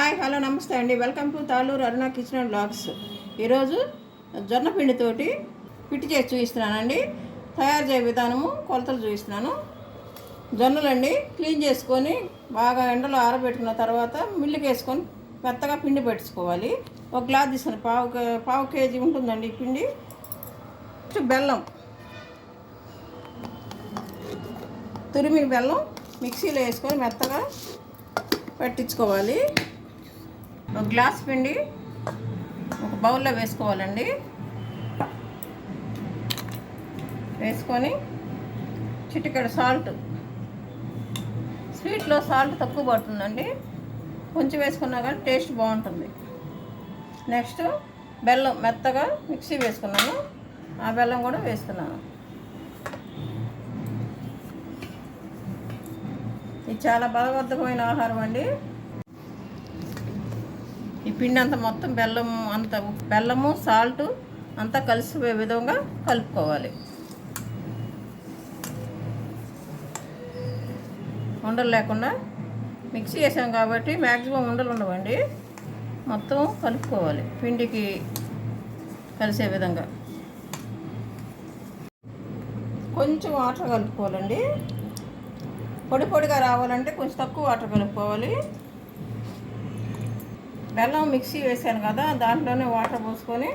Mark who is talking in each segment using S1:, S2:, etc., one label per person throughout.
S1: Hi hello namaste అండి. Welcome to Taluru Aruna kitchen and blogs. ఈరోజు జొన్న పిండితోటి పిట్టి చేసి చూపిస్తున్నానండి. తయారు చేయ విధానము కొలతలు చూపిస్తున్నాను. జొన్నలండి క్లీన్ చేసుకొని బాగా ఎండలో ఆరబెట్టుకున్న తర్వాత మిల్లుకి వేసుకొని మెత్తగా పిండి పెట్టుకోవాలి. ఒక గ్లాస్ తీసుకుని పావు కేజీ ఉంటుందండి పిండి. బెల్లం, తురిమిన బెల్లం మిక్సీలో వేసుకొని మెత్తగా పట్టించుకోవాలి. ఒక గ్లాస్ పిండి ఒక బౌల్లో వేసుకోవాలండి. వేసుకొని చిటికెడు సాల్ట్, స్వీట్లో సాల్ట్ తక్కువ పడుతుందండి, కొంచెం వేసుకున్నా కానీ టేస్ట్ బాగుంటుంది. నెక్స్ట్ బెల్లం మెత్తగా మిక్సీ వేసుకున్నాను, ఆ బెల్లం కూడా వేసుకున్నాను. ఇది చాలా బలవర్ధకమైన ఆహారం అండి. ఈ పిండి అంతా మొత్తం బెల్లము సాల్ట్ అంతా కలిసిపోయే విధంగా కలుపుకోవాలి. ఉండలు లేకుండా మిక్సీ వేసాం కాబట్టి మ్యాక్సిమం ఉండలు ఉండవండి. మొత్తం కలుపుకోవాలి పిండికి కలిసే విధంగా. కొంచెం వాటర్ కలుపుకోవాలండి. పొడి పొడిగా రావాలంటే కొంచెం తక్కువ వాటర్ కలుపుకోవాలి. బెల్లం మిక్సీ వేసాను కదా, దాంట్లోనే వాటర్ పోసుకొని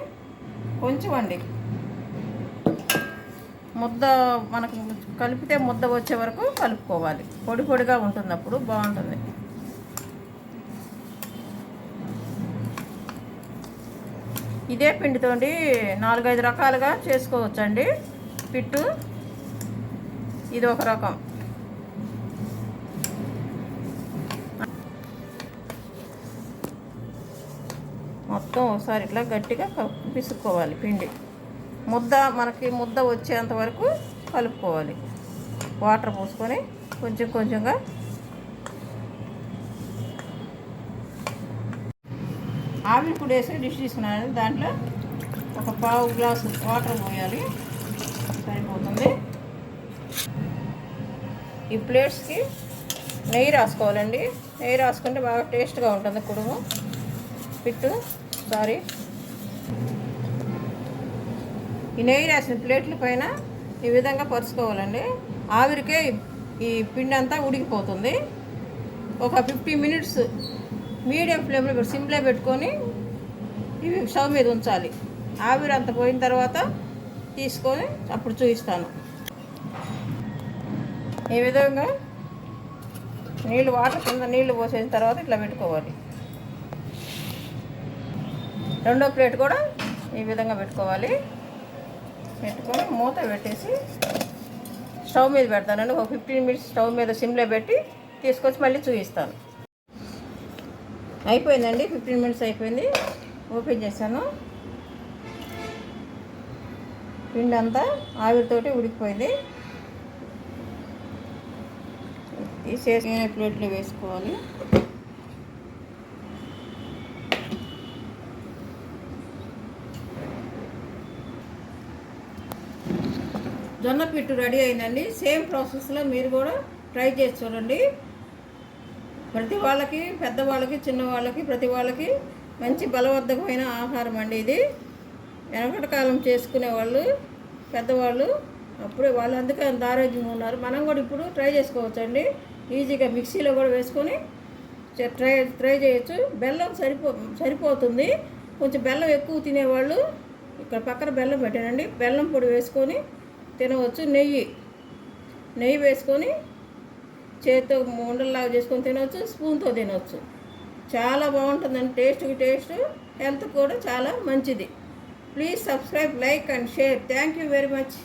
S1: కొంచెం అండి ముద్ద మనకు కలిపితే ముద్ద వచ్చే వరకు కలుపుకోవాలి. పొడి పొడిగా ఉంటుంది, అప్పుడు బాగుంటుంది. ఇదే పిండితోటి 4-5 రకాలుగా చేసుకోవచ్చండి పిట్టు. ఇది ఒక రకం. మొత్తం ఒకసారి ఇట్లా గట్టిగా పిసుక్కోవాలి. పిండి మనకి ముద్ద వచ్చేంత వరకు కలుపుకోవాలి. వాటర్ పోసుకొని కొంచెం కొంచెంగా. ఆవిరి పొడి వేసి డిష్ తీసుకున్నాను, దాంట్లో ఒక పావు గ్లాసు వాటర్ పోయాలి, సరిపోతుంది. ఈ ప్లేట్స్కి నెయ్యి రాసుకోవాలండి. నెయ్యి రాసుకుంటే బాగా టేస్ట్గా ఉంటుంది కుడుము పిట్టు. ఈ నెయ్యి రాసిన ప్లేట్ల పైన ఈ విధంగా పరుచుకోవాలండి. ఆవిరికే ఈ పిండి అంతా ఉడికిపోతుంది. ఒక 15 minutes మీడియం ఫ్లేమ్లో సిమ్లో పెట్టుకొని ఇవి స్టవ్ మీద ఉంచాలి. ఆవిరి అంత పోయిన తర్వాత తీసుకొని అప్పుడు చూపిస్తాను. ఈ విధంగా వాటర్ కింద నీళ్లు పోసేసిన తర్వాత ఇట్లా పెట్టుకోవాలి. రెండో ప్లేట్ కూడా ఈ విధంగా పెట్టుకోవాలి. పెట్టుకొని మూత పెట్టేసి స్టవ్ మీద పెడతానండి. ఒక 15 minutes స్టవ్ మీద సిమ్లో పెట్టి తీసుకొచ్చి మళ్ళీ చూపిస్తాను. అయిపోయిందండి, 15 minutes అయిపోయింది. ఓపెన్ చేశాను. పిండి అంతా ఆవిరితోటి ఉడికిపోయింది. తీసేసి ప్లేట్లో వేసుకోవాలి. జొన్న పిట్టు రెడీ అయిందండి. సేమ్ ప్రాసెస్లో మీరు కూడా ట్రై చేసి చూడండి. ప్రతి వాళ్ళకి, పెద్దవాళ్ళకి, చిన్నవాళ్ళకి, ప్రతి వాళ్ళకి మంచి బలవర్ధకమైన ఆహారం అండి ఇది. వెనకటి కాలం చేసుకునే వాళ్ళు, పెద్దవాళ్ళు, అప్పుడే వాళ్ళు అందుకే అంత ఆరోగ్యంగా ఉన్నారు. మనం కూడా ఇప్పుడు ట్రై చేసుకోవచ్చండి. ఈజీగా మిక్సీలో కూడా వేసుకొని ట్రై చేయొచ్చు. బెల్లం సరిపోతుంది. కొంచెం బెల్లం ఎక్కువ తినేవాళ్ళు ఇక్కడ పక్కన బెల్లం పెట్టానండి. బెల్లం పొడి వేసుకొని తినవచ్చు. నెయ్యి వేసుకొని చేతితో ఉండల్లాగా చేసుకొని తినవచ్చు, స్పూన్తో తినవచ్చు. చాలా బాగుంటుందండి. టేస్ట్, హెల్త్ కూడా చాలా మంచిది. Please subscribe, like and share. Thank you very much.